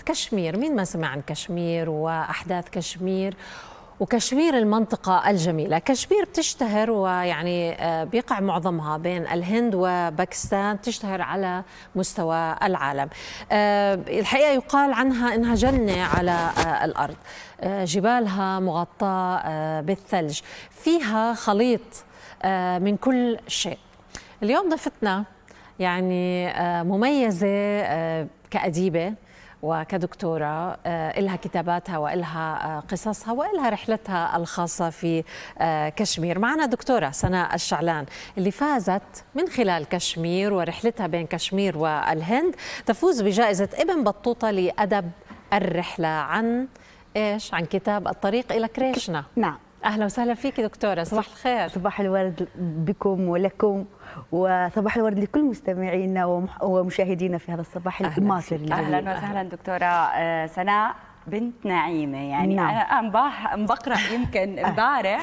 كشمير، مين ما سمع عن كشمير وأحداث كشمير وكشمير المنطقة الجميلة. كشمير بتشتهر ويعني بيقع معظمها بين الهند وباكستان، تشتهر على مستوى العالم. الحقيقة يقال عنها إنها جنة على الأرض، جبالها مغطاة بالثلج، فيها خليط من كل شيء. اليوم ضيفتنا يعني مميزة كأديبة وكدكتورة، إلها كتاباتها وإلها قصصها وإلها رحلتها الخاصة في كشمير. معنا دكتورة سناء الشعلان اللي فازت من خلال كشمير ورحلتها بين كشمير والهند، تفوز بجائزة ابن بطوطة لأدب الرحلة عن إيش؟ عن كتاب الطريق إلى كريشنا. نعم. أهلا وسهلا فيك دكتورة، صباح الخير. صباح الورد بكم ولكم، وصباح الورد لكل مستمعينا ومشاهدينا في هذا الصباح الماطر الجميل. أهلا وسهلا دكتورة سناء بنت نعيمة. يعني نعم. أنا بقرأ يمكن امبارح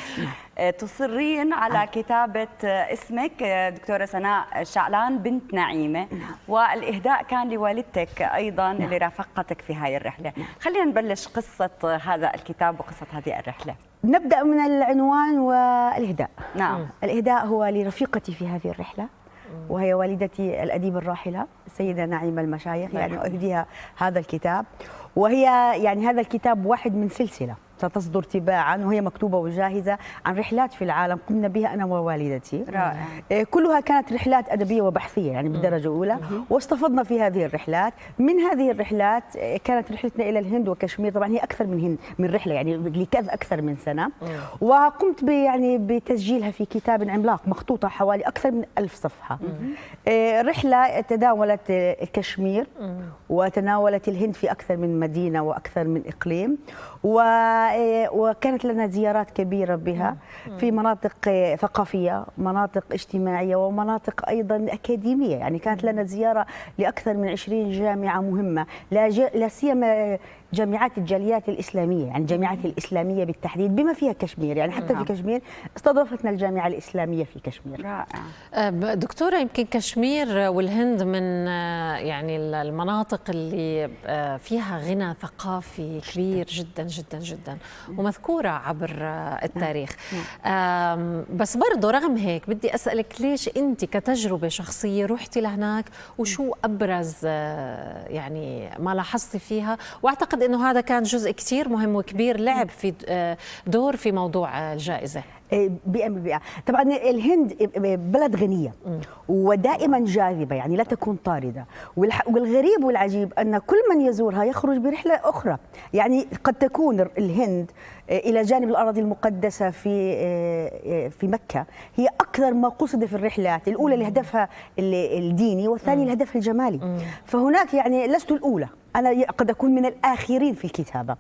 تصرين على كتابة اسمك دكتورة سناء الشعلان بنت نعيمة، والإهداء كان لوالدتك أيضا اللي رافقتك في هاي الرحلة. خلينا نبلش قصة هذا الكتاب وقصة هذه الرحلة. نبدأ من العنوان والإهداء. نعم. الإهداء هو لرفيقتي في هذه الرحلة، وهي والدتي الأديبة الراحلة السيدة نعيمة المشايخ. يعني أهديها هذا الكتاب، وهي يعني هذا الكتاب واحد من سلسلة ستصدر تباعا، وهي مكتوبة وجاهزة عن رحلات في العالم قمنا بها أنا ووالدتي. رائع. كلها كانت رحلات أدبية وبحثية يعني بالدرجة الأولى، واستفضنا في هذه الرحلات. من هذه الرحلات كانت رحلتنا إلى الهند وكشمير، طبعا هي أكثر من رحلة يعني لكذا أكثر من سنة، وقمت يعني بتسجيلها في كتاب عملاق مخطوطة حوالي أكثر من 1000 صفحة. رحلة تناولت كشمير وتناولت الهند في أكثر من مدينة وأكثر من إقليم، وكانت لنا زيارات كبيرة بها في مناطق ثقافية، مناطق اجتماعية، ومناطق أيضا أكاديمية. يعني كانت لنا زيارة لأكثر من 20 جامعة مهمة، لا سيما جامعات الجاليات الإسلامية، يعني الجامعات الإسلامية بالتحديد بما فيها كشمير. يعني حتى في كشمير استضافتنا الجامعة الإسلامية في كشمير. رائع. دكتورة، يمكن كشمير والهند من يعني المناطق اللي فيها غنى ثقافي كبير جدا جدا جدا ومذكورة عبر التاريخ. بس برضو رغم هيك بدي أسألك، ليش أنت كتجربة شخصية رحتي لهناك، وشو أبرز يعني ما لاحظتي فيها؟ وأعتقد أنه هذا كان جزء كتير مهم وكبير لعب في دور في موضوع الجائزة. بيئة. طبعا الهند بلد غنية ودائما جاذبة، يعني لا تكون طاردة. والغريب والعجيب أن كل من يزورها يخرج برحلة أخرى. يعني قد تكون الهند إلى جانب الأراضي المقدسة في مكة هي أكثر ما قصد في الرحلات، الأولى لهدفها الديني، والثاني لهدفها الجمالي. فهناك يعني لست الأولى، أنا قد أكون من الآخرين في الكتابة.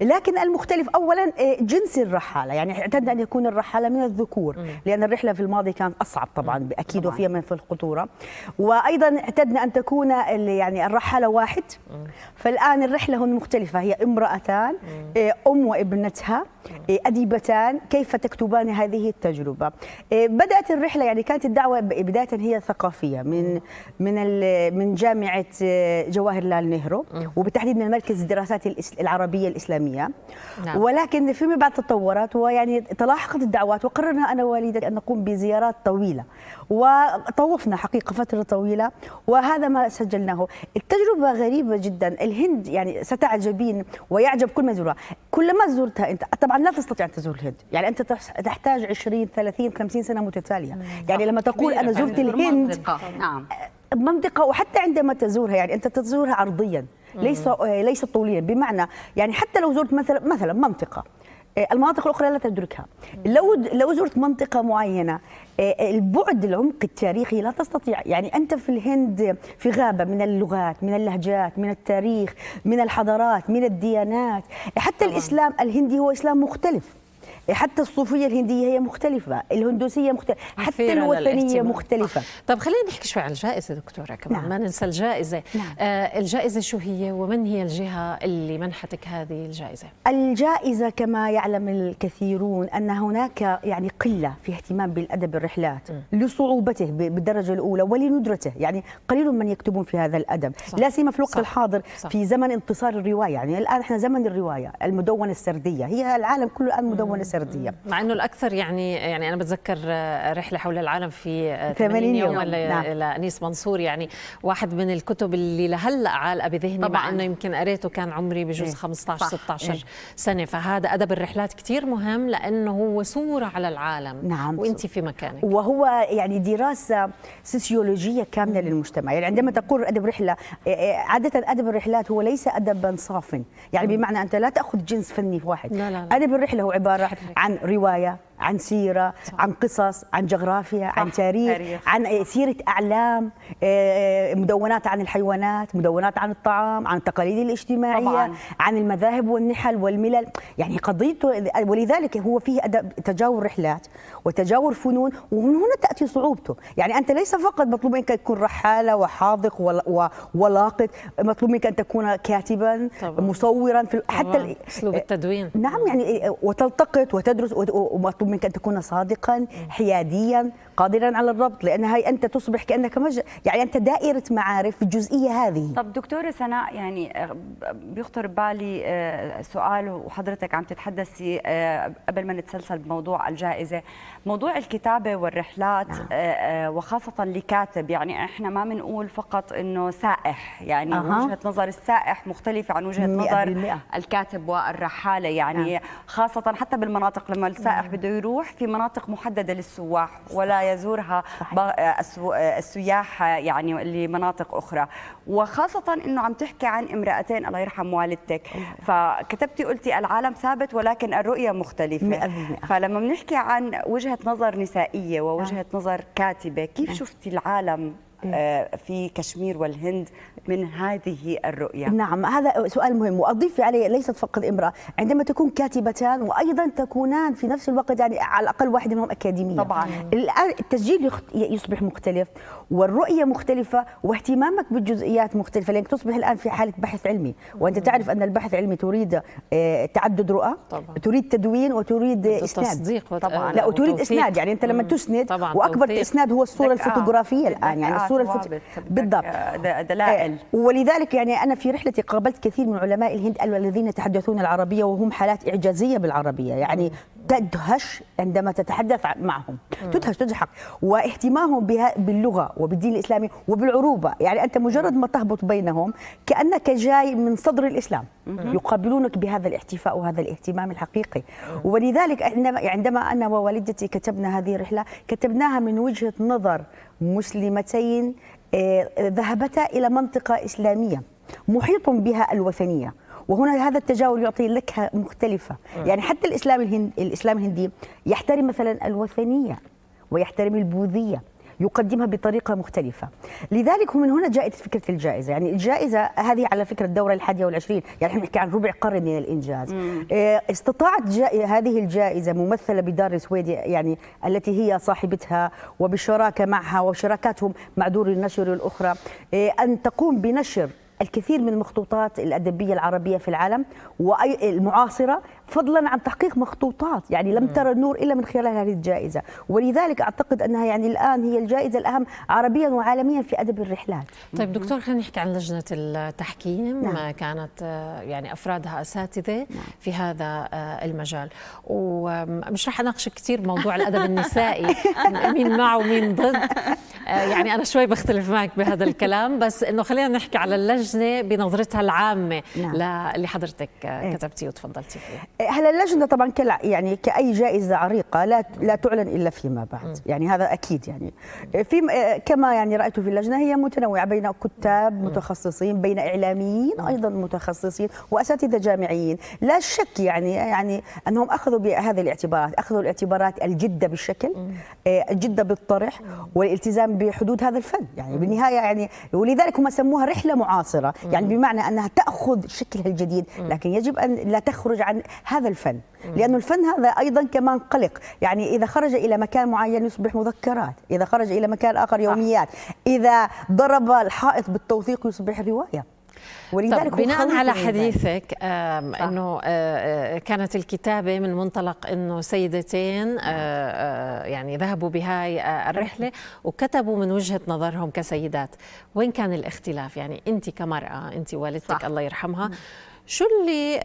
لكن المختلف أولا جنس الرحالة، يعني اعتدنا أن يكون الرحالة من الذكور، لأن الرحلة في الماضي كانت أصعب طبعا أكيد وفيها من في الخطورة. وأيضا اعتدنا أن تكون يعني الرحالة واحد. فالآن الرحلة هون مختلفة، هي امرأتان، أم وابنتها، أديبتان، كيف تكتبان هذه التجربة. بدأت الرحلة يعني كانت الدعوة بداية هي ثقافية من جامعة جواهر لال نهرو، وبالتحديد من مركز الدراسات العربية الإسلامية. نعم. ولكن فيما بعد تطورت، ويعني تلاحقت الدعوات، وقررنا أنا ووالدتي أن نقوم بزيارات طويلة، وطوفنا حقيقة فترة طويلة، وهذا ما سجلناه. التجربة غريبة جدا. الهند يعني ستعجبين ويعجب كل من يزورها. كلما زرتها أنت طبعا لا تستطيع أن تزور الهند، يعني أنت تحتاج 20 30 50 سنة متتالية. يعني لما تقول أنا زرت الهند، نعم، منطقة، وحتى عندما تزورها يعني أنت تزورها عرضيا ليس طوليا. بمعنى يعني حتى لو زرت مثلا منطقة، المناطق الأخرى لا تدركها. لو زرت منطقة معينة، البعد العمق التاريخي لا تستطيع. يعني أنت في الهند في غابة من اللغات، من اللهجات، من التاريخ، من الحضارات، من الديانات. حتى الإسلام الهندي هو إسلام مختلف. حتى الصوفيه الهنديه هي مختلفه، الهندوسيه مختلفه، حتى مثيرة الوثنيه للاهتمام. مختلفه. طب خلينا نحكي شوي عن الجائزة دكتورة كمان. نعم. ما ننسى الجائزة. نعم. الجائزة شو هي ومن هي الجهة اللي منحتك هذه الجائزة؟ الجائزة كما يعلم الكثيرون أن هناك يعني قلة في اهتمام بالأدب الرحلات لصعوبته بالدرجة الأولى ولندرته، يعني قليل من يكتبون في هذا الأدب، صح. لا سيما في الوقت صح. الحاضر صح. في زمن انتصار الرواية. يعني الآن احنا زمن الرواية المدونة السردية، هي العالم كله الآن مدونة سردية. مع انه الاكثر يعني انا بتذكر رحله حول العالم في 80 يوم يوم. نعم. لانيس منصور، يعني واحد من الكتب اللي لهلا عالقه بذهني، مع طبعاً. انه يمكن قريته كان عمري بجوز 15 16 سنه. فهذا ادب الرحلات كثير مهم لانه هو صوره على العالم. نعم. وانت في مكانك. وهو يعني دراسة سوسيولوجية كاملة للمجتمع. يعني عندما تقول أدب رحلة، عادة أدب الرحلات هو ليس أدبا صافا، يعني بمعنى أنت لا تأخذ جنس فني واحد. لا لا لا. أدب الرحلة هو عبارة عن رواية، عن سيرة، صح. عن قصص، عن جغرافيا، صح. عن تاريخ، عن سيرة أعلام، مدونات عن الحيوانات، مدونات عن الطعام، عن التقاليد الاجتماعية، طبعاً. عن المذاهب والنحل والملل. يعني قضيته، ولذلك هو فيه أدب تجاور رحلات وتجاور فنون، ومن هنا تأتي صعوبته. يعني أنت ليس فقط مطلوب منك أن تكون رحالة وحاذق ولاقط، مطلوب منك أن تكون كاتبا، طبعاً. مصورا في حتى أسلوب التدوين. نعم، يعني وتلتقط وتدرس، ومطلوب منك أن تكون صادقا، حياديا، قادرا على الربط، لأن هاي أنت تصبح كأنك يعني أنت دائرة معارف في الجزئية هذه. طب دكتورة سناء، يعني بيخطر ببالي سؤال وحضرتك عم تتحدثي قبل ما نتسلسل بموضوع الجائزة، موضوع الكتابة والرحلات. وخاصة لكاتب، يعني احنا ما بنقول فقط انه سائح، يعني وجهة نظر السائح مختلفة عن وجهة نظر الكاتب والرحالة. يعني خاصة حتى بالمناطق، لما السائح بده يروح في مناطق محددة للسواح ولا يزورها السياح يعني لمناطق أخرى. وخاصة أنه عم تحكي عن امرأتين، الله يرحم والدتك، فكتبتي قلتي العالم ثابت ولكن الرؤية مختلفة. فلما بنحكي عن وجهة نظر نسائية ووجهة نظر كاتبة، كيف شفتي العالم في كشمير والهند من هذه الرؤية؟ نعم، هذا سؤال مهم، وأضيف عليه ليست فقط امرأة، عندما تكون كاتبتان وأيضا تكونان في نفس الوقت، يعني على الأقل واحدة منهم أكاديمية. طبعا الآن التسجيل يصبح مختلف والرؤية مختلفة واهتمامك بالجزئيات مختلفة، لأنك تصبح الآن في حالة بحث علمي، وأنت تعرف أن البحث العلمي تريد تعدد رؤى، طبعا. تريد تدوين وتريد إسناد. تصديق طبعا. لا، وتريد إسناد، يعني أنت لما تسند، وأكبر إسناد هو الصورة الفوتوغرافية الآن، يعني الصورة بالضبط، دلائل. ولذلك يعني أنا في رحلتي قابلت كثير من علماء الهند الذين يتحدثون العربية، وهم حالات إعجازية بالعربية، يعني تدهش عندما تتحدث معهم، تدهش تضحك، واهتمامهم باللغة وبالدين الإسلامي وبالعروبة. يعني أنت مجرد ما تهبط بينهم كأنك جاي من صدر الإسلام، يقابلونك بهذا الاحتفاء وهذا الاهتمام الحقيقي. ولذلك عندما أنا ووالدتي كتبنا هذه الرحلة، كتبناها من وجهة نظر مسلمتين ذهبتا إلى منطقة إسلامية محيط بها الوثنية، وهنا هذا التجاور يعطي لكهة مختلفة. يعني حتى الإسلام الهندي يحترم مثلا الوثنية ويحترم البوذية، يقدمها بطريقة مختلفة. لذلك من هنا جاءت فكرة الجائزة. يعني الجائزة هذه على فكرة الدورة 21، يعني احنا نحكي عن ربع قرن من الإنجاز. استطاعت هذه الجائزة ممثلة بدار السويدي، يعني التي هي صاحبتها، وبالشراكة معها وشراكاتهم مع دور النشر الأخرى، أن تقوم بنشر الكثير من المخطوطات الأدبية العربية في العالم والمعاصرة، فضلا عن تحقيق مخطوطات يعني لم ترى النور إلا من خلال هذه الجائزة. ولذلك أعتقد أنها يعني الآن هي الجائزة الأهم عربيا وعالميا في أدب الرحلات. طيب دكتور، خلينا نحكي عن لجنة التحكيم. نعم. كانت يعني أفرادها أساتذة. نعم. في هذا المجال، ومش رح أناقش كثير موضوع الأدب النسائي مين مع ومين ضد، يعني أنا شوي بختلف معك بهذا الكلام، بس إنه خلينا نحكي على اللجنة بنظرتها العامة. نعم. اللي حضرتك كتبتي وتفضلتي فيه. هلا اللجنة طبعا يعني كأي جائزة عريقة لا تعلن إلا فيما بعد، يعني هذا أكيد. يعني كما يعني رأيت في اللجنة هي متنوعة بين كتاب متخصصين، بين إعلاميين أيضا متخصصين، وأساتذة جامعيين. لا شك يعني أنهم أخذوا بهذه الاعتبارات، أخذوا الاعتبارات الجدة بالشكل، الجدة بالطرح، والالتزام بحدود هذا الفن، يعني بالنهايه يعني ولذلك هم سموها رحله معاصره، يعني بمعنى انها تاخذ شكلها الجديد، لكن يجب ان لا تخرج عن هذا الفن، لانه الفن هذا ايضا كمان قلق، يعني اذا خرج الى مكان معين يصبح مذكرات، اذا خرج الى مكان اخر يوميات، اذا ضرب الحائط بالتوثيق يصبح روايه. ولذلك بناء على حديثك انه كانت الكتابه من منطلق انه سيدتين يعني ذهبوا بهاي الرحله وكتبوا من وجهه نظرهم كسيدات، وين كان الاختلاف؟ يعني انت كمراه، انت والدتك الله يرحمها، شو اللي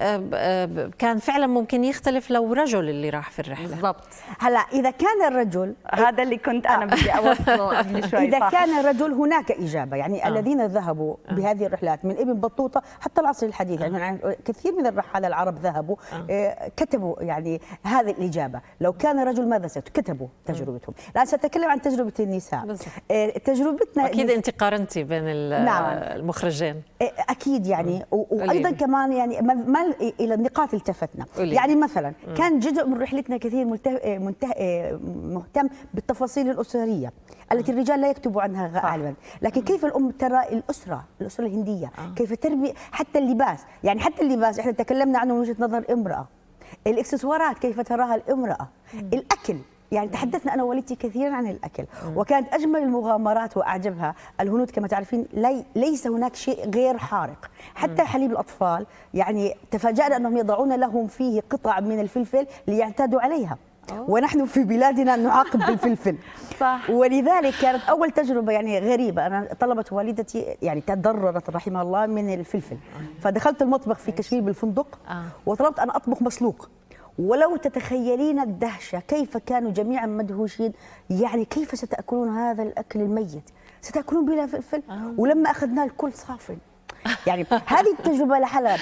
كان فعلا ممكن يختلف لو رجل اللي راح في الرحله؟ بالضبط. هلا اذا كان الرجل، هذا اللي كنت انا بدي اوصله قبل شوي. اذا كان الرجل هناك اجابه، يعني الذين ذهبوا بهذه الرحلات من ابن بطوطه حتى العصر الحديث، يعني كثير من الرحاله العرب ذهبوا كتبوا يعني هذه الاجابه. لو كان رجل ماذا كتبوا تجربتهم. الان سأتكلم عن تجربه النساء. تجربتنا اكيد انت قارنتي بين المخرجين. اكيد يعني وايضا كمان يعني ما الى النقاط التفتنا. يعني مثلا كان جزء من رحلتنا كثير مهتم بالتفاصيل الاسريه التي الرجال لا يكتبوا عنها غالبا، لكن كيف الام ترى الاسره الهنديه، كيف تربي حتى اللباس، يعني حتى اللباس احنا تكلمنا عنه من وجهه نظر امراه، الاكسسوارات كيف تراها الامراه، الاكل، يعني تحدثنا انا ووالدتي كثيرا عن الاكل، وكانت اجمل المغامرات واعجبها الهنود كما تعرفين ليس هناك شيء غير حارق، حتى حليب الاطفال يعني تفاجأنا انهم يضعون لهم فيه قطع من الفلفل ليعتادوا عليها. ونحن في بلادنا نعاقب بالفلفل. صح. ولذلك كانت اول تجربه يعني غريبه، انا طلبت والدتي يعني تضررت رحمها الله من الفلفل، فدخلت المطبخ في كشمير بالفندق وطلبت ان اطبخ مسلوق، ولو تتخيلين الدهشة كيف كانوا جميعا مدهوشين، يعني كيف ستأكلون هذا الأكل الميت؟ ستأكلون بلا فلفل؟ ولما أخذناه الكل صافن. يعني هذه التجربة لحالها.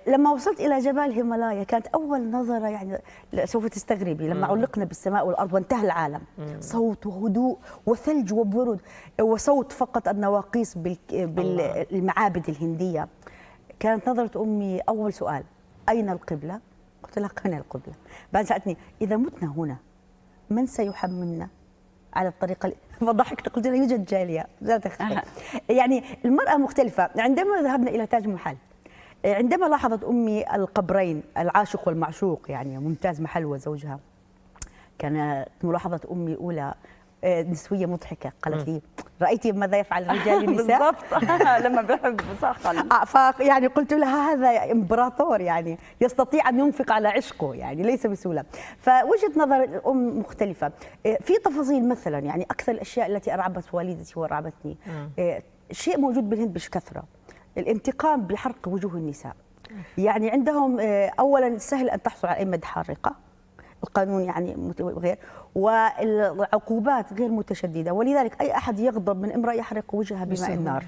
لما وصلت إلى جبال الهيمالايا كانت أول نظرة، يعني سوف تستغربي، لما علقنا بالسماء والأرض وانتهى العالم، صوت وهدوء وثلج وبرد وصوت فقط النواقيس بالمعابد الهندية. كانت نظرة أمي أول سؤال: أين القبلة؟ قلت لها قنا القبلة. بعد سألتني: إذا متنا هنا من سيحملنا على الطريقة؟ فضحكت قلت لها: يوجد جالية، لا تخافي. يعني المرأة مختلفة. عندما ذهبنا إلى تاج محل، عندما لاحظت أمي القبرين العاشق والمعشوق، يعني ممتاز محل وزوجها، كانت ملاحظة أمي الأولى نسوية مضحكة، قالت لي: رأيتي ماذا يفعل الرجال للنساء؟ بالضبط. لما بحب صح. يعني قلت لها: هذا إمبراطور، يعني يستطيع أن ينفق على عشقه، يعني ليس بسهولة. فوجهة نظر الأم مختلفة في تفاصيل. مثلا يعني أكثر الأشياء التي أرعبت والدتي وأرعبتني شيء موجود بالهند بكثرة: الانتقام بحرق وجوه النساء. يعني عندهم أولا سهل أن تحصل على أي مدى حارقة، القانون يعني غير، والعقوبات غير متشدده، ولذلك اي احد يغضب من امراه يحرق وجهها بماء النار.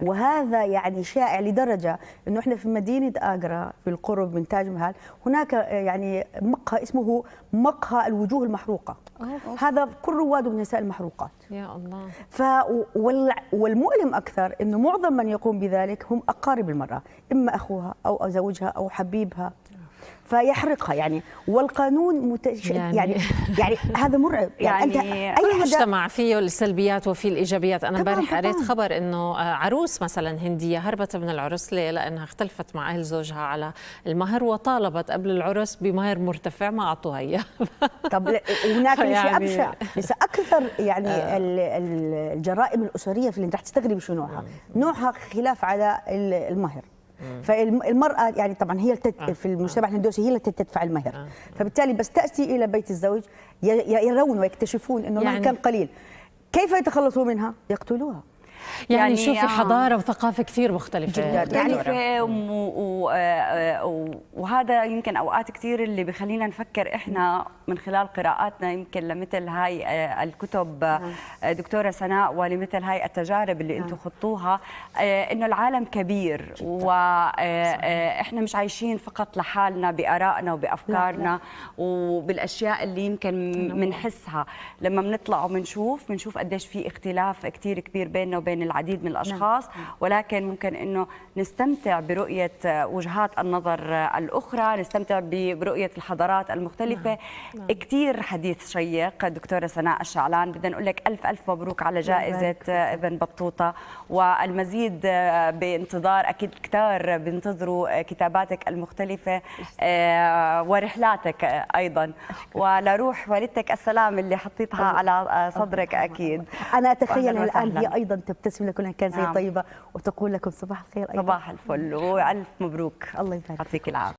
وهذا يعني شائع لدرجه انه احنا في مدينه اجرا بالقرب من تاج محل هناك يعني مقهى اسمه مقهى الوجوه المحروقه. هذا كل رواده من النساء المحروقات. يا الله. والمؤلم اكثر انه معظم من يقوم بذلك هم اقارب المراه، اما اخوها او زوجها او حبيبها، فيحرقها يعني. والقانون يعني هذا مرعب. يعني أي مجتمع فيه السلبيات وفيه الإيجابيات. أنا امبارح قريت خبر إنه عروس مثلا هندية هربت من العرس لأنها اختلفت مع أهل زوجها على المهر، وطالبت قبل العرس بمهر مرتفع ما أعطوها إياه. طب هناك شيء أبشع، لسه أكثر يعني الجرائم الأسرية في اللي رح تستغرب شو نوعها خلاف على المهر. فالمرأة يعني طبعا هي في المجتمع الهندوسي هي التي تدفع المهر، فبالتالي بس تأتي إلى بيت الزوج يرون ويكتشفون أنه المهر كان قليل، كيف يتخلصوا منها؟ يقتلوها. يعني شوفي حضارة وثقافة كثير مختلفة جدا يعني وهذا يمكن أوقات كثير اللي بخلينا نفكر إحنا من خلال قراءاتنا يمكن لمثل هاي الكتب دكتورة سناء ولمثل هاي التجارب اللي أنتم خضتوها، إنه العالم كبير وإحنا مش عايشين فقط لحالنا بآرائنا وبأفكارنا وبالأشياء اللي يمكن بنحسها. لما بنطلع وبنشوف قديش في اختلاف كثير كبير بيننا وبين بين العديد من الاشخاص، ولكن ممكن انه نستمتع برؤيه وجهات النظر الاخرى، نستمتع برؤيه الحضارات المختلفه. كثير حديث شيق دكتوره سناء الشعلان، بدنا نقول لك الف الف مبروك على جائزه ابن بطوطه، والمزيد بانتظار. اكيد كثار بينتظروا كتاباتك المختلفه ورحلاتك ايضا، ولروح والدتك السلام اللي حطيتها على صدرك. اكيد انا اتخيل الان هي ايضا تبتسم لكم كان زي طيبه وتقول لكم صباح الخير. صباح الفل والف مبروك. الله يبارك. يعطيك العافيه.